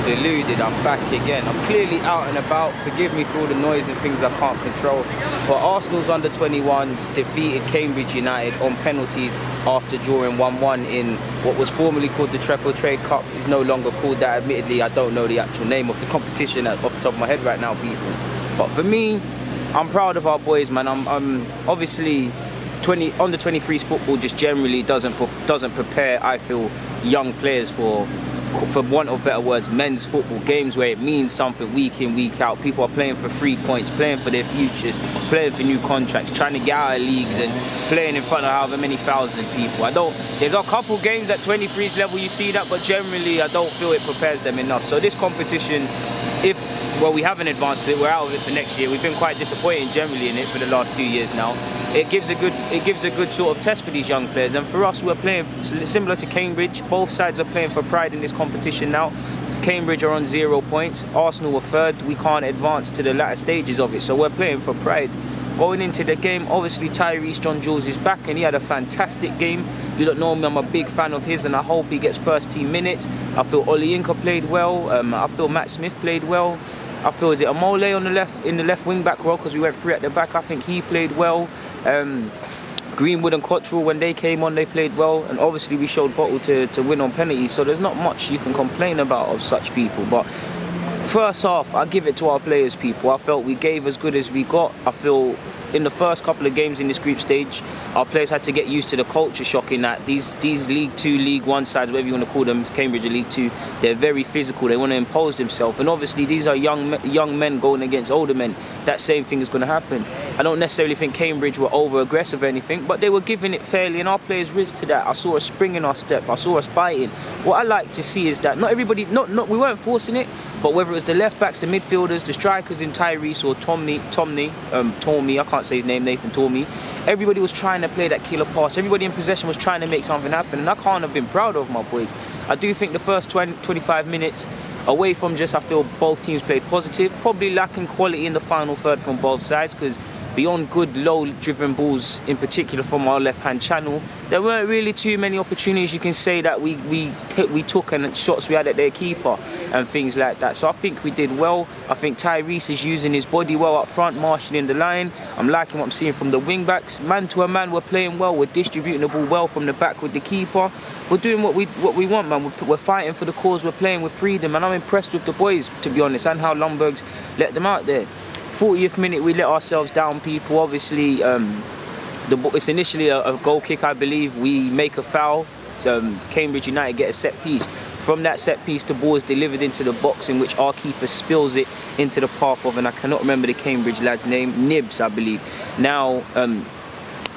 Deluded, I'm back again. I'm clearly out and about. Forgive me for all the noise and things I can't control. But Arsenal's under 21s defeated Cambridge United on penalties after drawing 1-1 in what was formerly called the Treacle Trade Cup. It's no longer called that. Admittedly, I don't know the actual name of the competition off the top of my head right now, people. But for me, I'm proud of our boys, man. I'm obviously under 23s football just generally doesn't prepare, I feel, young players for want of better words, men's football games where it means something week in, week out. People are playing for 3 points, playing for their futures, playing for new contracts, trying to get out of leagues and playing in front of however many thousand people. There's a couple games at 23s level you see that, but generally I don't feel it prepares them enough. So this competition, we haven't advanced to it, we're out of it for next year. We've been quite disappointed generally in it for the last 2 years now. It gives a good sort of test for these young players, and for us, we're playing similar to Cambridge. Both sides are playing for pride in this competition now. Cambridge are on 0 points, Arsenal were third. We can't advance to the latter stages of it, so we're playing for pride. Going into the game, obviously John-Jules is back and he had a fantastic game. You don't know me, I'm a big fan of his and I hope he gets first team minutes. I feel Inca played well, I feel Matt Smith played well. I feel, is it Amole on the left, in the left wing back role, because we went 3 at the back. I think he played well. Greenwood and Cottrell, when they came on, they played well. And obviously we showed bottle to win on penalties. So there's not much you can complain about of such people. But first half, I give it to our players, people. I felt we gave as good as we got. I feel in the first couple of games in this group stage, our players had to get used to the culture shock in that these League 2, League 1 sides, whatever you want to call them, Cambridge are League 2, they're very physical, they want to impose themselves. And obviously these are young men going against older men. That same thing is going to happen. I don't necessarily think Cambridge were over-aggressive or anything, but they were giving it fairly and our players rose to that. I saw a spring in our step, I saw us fighting. What I like to see is that not everybody, we weren't forcing it, but whether it was the left backs, the midfielders, the strikers in Tyrese or Tommy, I can't say his name, Nathan Tormey, everybody was trying to play that killer pass. Everybody in possession was trying to make something happen, and I can't have been proud of my boys. I do think the first 25 minutes, away from just, I feel both teams played positive, probably lacking quality in the final third from both sides, because beyond good low-driven balls, in particular from our left-hand channel, there weren't really too many opportunities you can say that we took and shots we had at their keeper and things like that. So I think we did well. I think Tyrese is using his body well up front, marshalling the line. I'm liking what I'm seeing from the wing-backs. Man to a man, we're playing well. We're distributing the ball well from the back with the keeper. We're doing what we want, man. We're fighting for the cause. We're playing with freedom, and I'm impressed with the boys, to be honest, and how Lundberg's let them out there. 40th minute, we let ourselves down, people. Obviously, it's initially a goal kick, I believe. We make a foul. Cambridge United get a set piece. From that set piece, the ball is delivered into the box, in which our keeper spills it into the path of, and I cannot remember the Cambridge lad's name, Nibs, I believe. Now,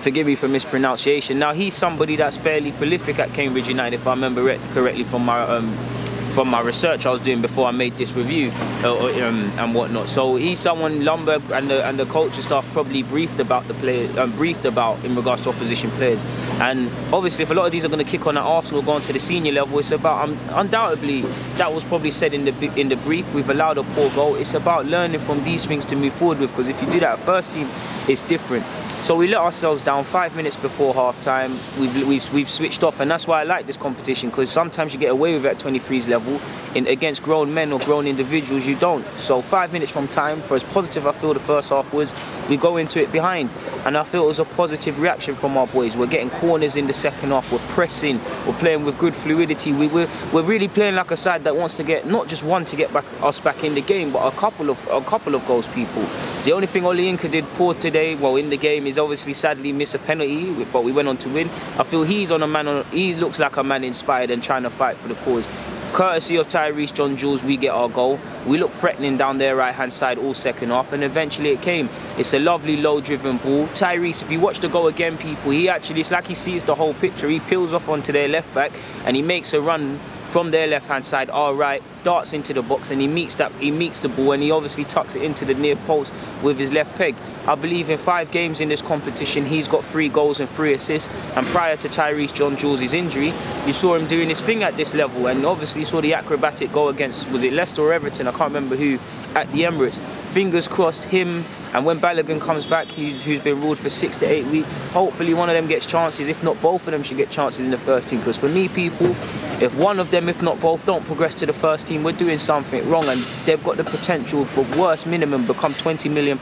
forgive me for mispronunciation. Now, he's somebody that's fairly prolific at Cambridge United, if I remember it correctly from my research I was doing before I made this review and whatnot. So he's someone Lundberg and the culture staff probably briefed about the player, briefed about in regards to opposition players. And obviously, if a lot of these are going to kick on at Arsenal, going to the senior level, it's about undoubtedly that was probably said in the brief. We've allowed a poor goal. It's about learning from these things to move forward with, because if you do that at first team, it's different. So we let ourselves down 5 minutes before half-time. We've switched off, and that's why I like this competition, because sometimes you get away with it at 23's level. Against grown men or grown individuals, you don't. So 5 minutes from time, for as positive I feel the first half was, we go into it behind. And I feel it was a positive reaction from our boys. We're getting corners in the second half, we're pressing, we're playing with good fluidity. We're really playing like a side that wants to get, not just one to get us back in the game, but a couple of goals, people. The only thing Inca did poor today, well, in the game, is obviously sadly miss a penalty, but we went on to win. I feel he looks like a man inspired and trying to fight for the cause. Courtesy of John-Jules, we get our goal. We look threatening down their right-hand side all second half, and eventually it came. It's a lovely low-driven ball. Tyrese, if you watch the goal again, people, it's like he sees the whole picture. He peels off onto their left back, and he makes a run from their left-hand side, our right, darts into the box, and he meets the ball, and he obviously tucks it into the near post with his left peg. I believe in 5 games in this competition, he's got 3 goals and 3 assists, and prior to John-Jules' injury, you saw him doing his thing at this level, and obviously you saw the acrobatic goal against, was it Leicester or Everton? I can't remember who, at the Emirates. Fingers crossed, him And when Balogun comes back, who's been ruled for 6 to 8 weeks, hopefully one of them gets chances. If not, both of them should get chances in the first team. Because for me, people, if one of them, if not both, don't progress to the first team, we're doing something wrong. And they've got the potential for, worst minimum, become £20 million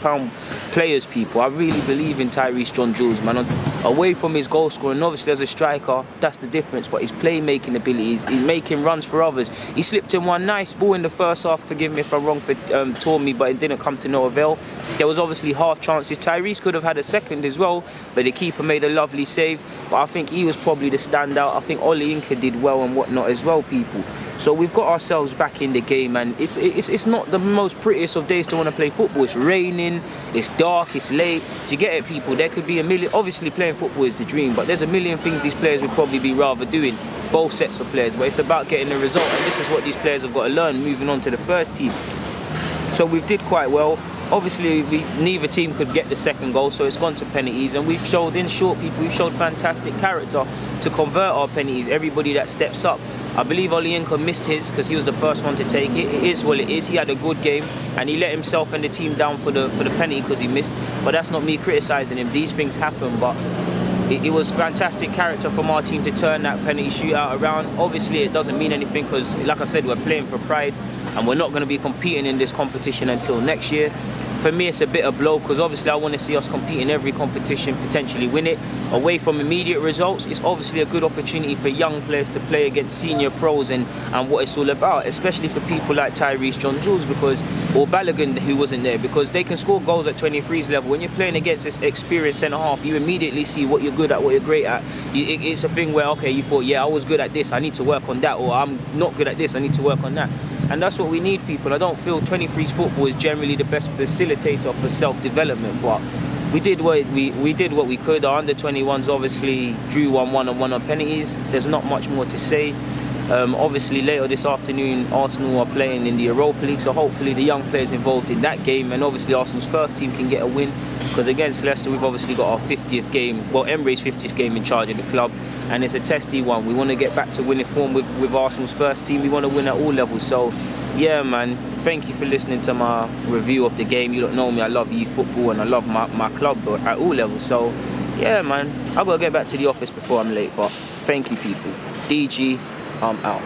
players, people. I really believe in Tyrese John-Jules, man. Away from his goal scoring, obviously as a striker, that's the difference. But his playmaking abilities, he's making runs for others. He slipped in one nice ball in the first half, forgive me if I'm wrong, for Tormy, but it didn't come to no avail. There was obviously half chances. Tyrese could have had a second as well, but the keeper made a lovely save. But I think he was probably the standout. I think Oli Inca did well and whatnot as well, people. So we've got ourselves back in the game, and it's not the most prettiest of days to want to play football. It's raining, it's dark, it's late. Do you get it, people? There could be a million. Obviously, playing football is the dream, but there's a million things these players would probably be rather doing. Both sets of players, but it's about getting the result, and this is what these players have got to learn moving on to the first team. So we did quite well. Obviously, neither team could get the second goal, so it's gone to penalties, and we've showed, in short, people, we've showed fantastic character to convert our penalties. Everybody that steps up. I believe Olienko missed his because he was the first one to take it. It is what it is. He had a good game, and he let himself and the team down for the penalty because he missed. But that's not me criticising him. These things happen, but it was fantastic character from our team to turn that penalty shootout around. Obviously, it doesn't mean anything because, like I said, we're playing for pride, and we're not going to be competing in this competition until next year. For me, it's a bitter blow because obviously I want to see us compete in every competition, potentially win it. Away from immediate results, it's obviously a good opportunity for young players to play against senior pros and what it's all about, especially for people like Tyrese John-Jules or Balogun, who wasn't there, because they can score goals at 23's level. When you're playing against this experienced centre-half, you immediately see what you're good at, what you're great at. It's a thing where, okay, you thought, yeah, I was good at this, I need to work on that, or I'm not good at this, I need to work on that. And that's what we need, people. I don't feel 23's football is generally the best facilitator for self-development, but we did what we could. Our under-21s obviously drew 1-1 and won on penalties. There's not much more to say. Obviously later this afternoon Arsenal are playing in the Europa League, so hopefully the young players involved in that game, and obviously Arsenal's first team, can get a win, because against Leicester we've obviously got our 50th game, well, Emre's 50th game in charge of the club, and it's a testy one. We want to get back to winning form with Arsenal's first team. We want to win at all levels. So yeah, man, thank you for listening to my review of the game. You don't know me, I love youth football and I love my club at all levels. So yeah, man, I've got to get back to the office before I'm late, but thank you, people. DG, I'm out.